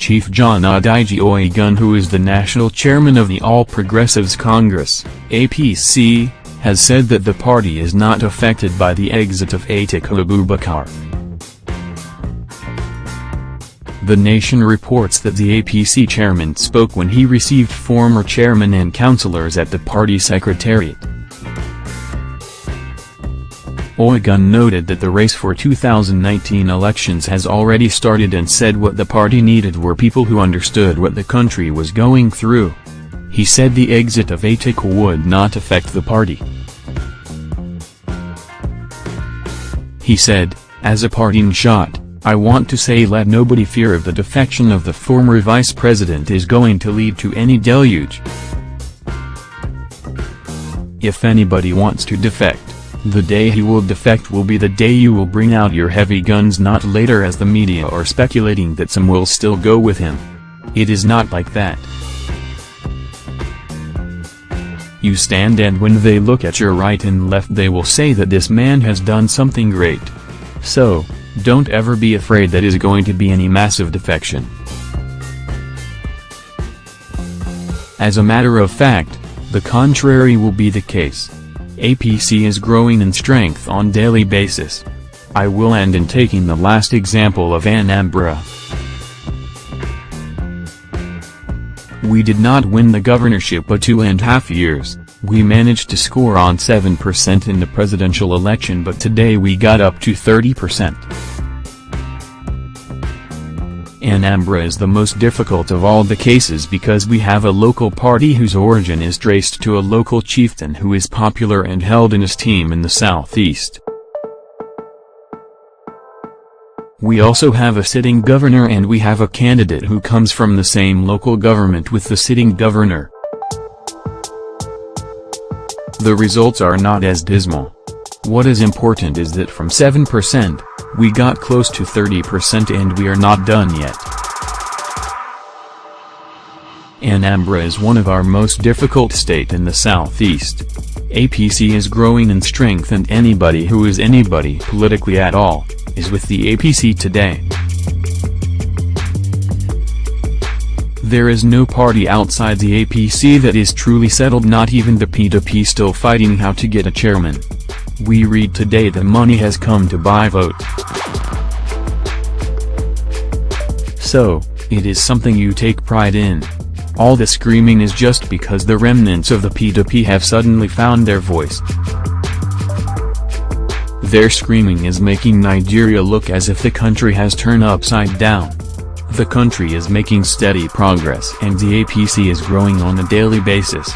Chief John Oyegun, who is the national chairman of the All Progressives Congress, APC, has said that the party is not affected by the exit of Atiku Abubakar. The Nation reports that the APC chairman spoke when he received former chairmen and councillors at the party secretariat. Oyegun noted that the race for 2019 elections has already started and said what the party needed were people who understood what the country was going through. He said the exit of Atiku would not affect the party. He said, "As a parting shot, I want to say let nobody fear of the defection of the former vice president is going to lead to any deluge. If anybody wants to defect, the day he will defect will be the day you will bring out your heavy guns, not later as the media are speculating that some will still go with him. It is not like that. You stand and when they look at your right and left they will say that this man has done something great. So, don't ever be afraid that is going to be any massive defection. As a matter of fact, the contrary will be the case. APC is growing in strength on daily basis. I will end in taking the last example of Anambra. We did not win the governorship but 2.5 years. We managed to score on 7% in the presidential election, but today we got up to 30%. Anambra is the most difficult of all the cases because we have a local party whose origin is traced to a local chieftain who is popular and held in esteem in the southeast. We also have a sitting governor and we have a candidate who comes from the same local government with the sitting governor. The results are not as dismal. What is important is that from 7%, we got close to 30% and we are not done yet. Anambra is one of our most difficult states in the southeast. APC is growing in strength and anybody who is anybody politically at all, is with the APC today. There is no party outside the APC that is truly settled, not even the P2P still fighting how to get a chairman. We read today the money has come to buy vote. So, it is something you take pride in. All the screaming is just because the remnants of the P2P have suddenly found their voice. Their screaming is making Nigeria look as if the country has turned upside down. The country is making steady progress and the APC is growing on a daily basis.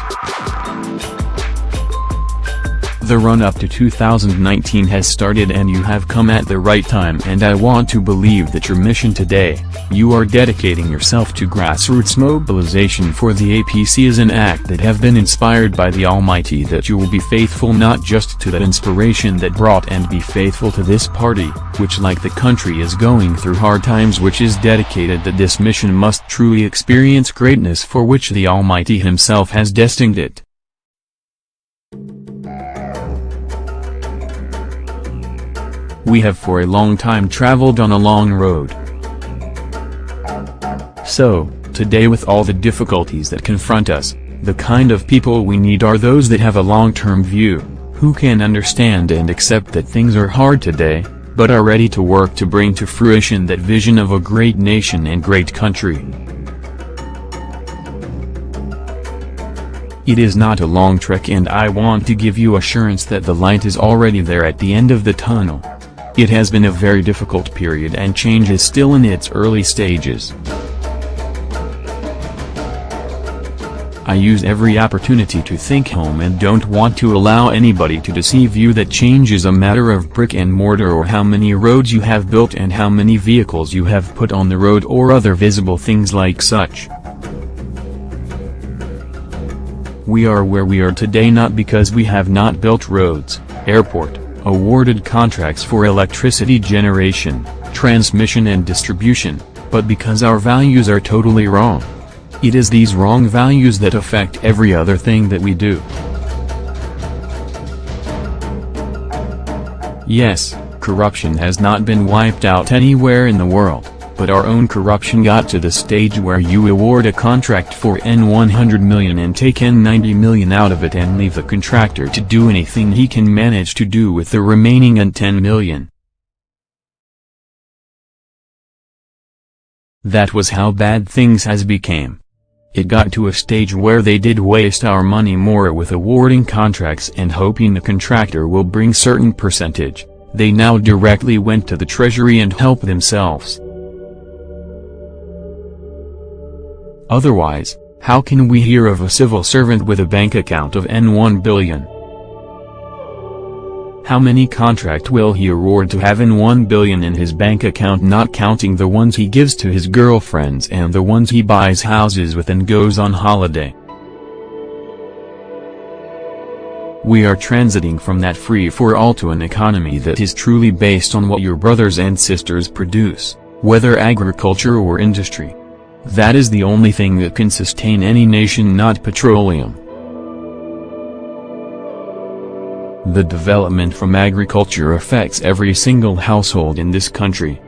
The run-up to 2019 has started and you have come at the right time, and I want to believe that your mission today, you are dedicating yourself to grassroots mobilization for the APC, is an act that have been inspired by the Almighty, that you will be faithful not just to that inspiration that brought and be faithful to this party, which like the country is going through hard times, which is dedicated that this mission must truly experience greatness for which the Almighty Himself has destined it. We have for a long time traveled on a long road. So, today with all the difficulties that confront us, the kind of people we need are those that have a long-term view, who can understand and accept that things are hard today, but are ready to work to bring to fruition that vision of a great nation and great country. It is not a long trek and I want to give you assurance that the light is already there at the end of the tunnel. It has been a very difficult period and change is still in its early stages. I use every opportunity to think home and don't want to allow anybody to deceive you that change is a matter of brick and mortar or how many roads you have built and how many vehicles you have put on the road or other visible things like such. We are where we are today not because we have not built roads, airport, awarded contracts for electricity generation, transmission and distribution, but because our values are totally wrong. It is these wrong values that affect every other thing that we do. Yes, corruption has not been wiped out anywhere in the world, but our own corruption got to the stage where you award a contract for N$100 million and take N$90 million out of it and leave the contractor to do anything he can manage to do with the remaining N$10 million. That was how bad things has became. It got to a stage where they did waste our money more with awarding contracts and hoping the contractor will bring certain percentage. They now directly went to the treasury and helped themselves. Otherwise, how can we hear of a civil servant with a bank account of N1 billion? How many contract will he award to have N1 billion in his bank account, not counting the ones he gives to his girlfriends and the ones he buys houses with and goes on holiday? We are transiting from that free-for-all to an economy that is truly based on what your brothers and sisters produce, whether agriculture or industry. That is the only thing that can sustain any nation, not petroleum. The development from agriculture affects every single household in this country.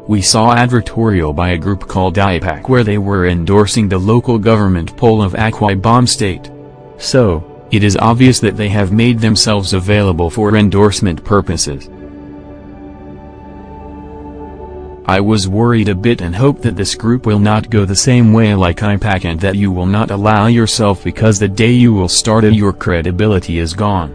We saw advertorial by a group called APC where they were endorsing the local government poll of Akwa Ibom State. So, it is obvious that they have made themselves available for endorsement purposes. I was worried a bit and hope that this group will not go the same way like APC and that you will not allow yourself, because the day you will start it your credibility is gone.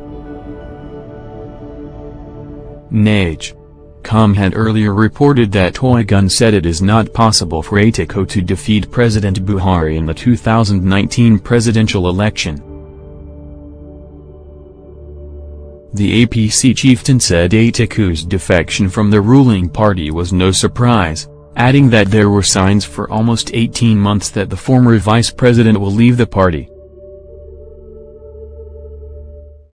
NAGE.com had earlier reported that Oyegun said it is not possible for Atiku to defeat President Buhari in the 2019 presidential election. The APC chieftain said Atiku's defection from the ruling party was no surprise, adding that there were signs for almost 18 months that the former vice president will leave the party.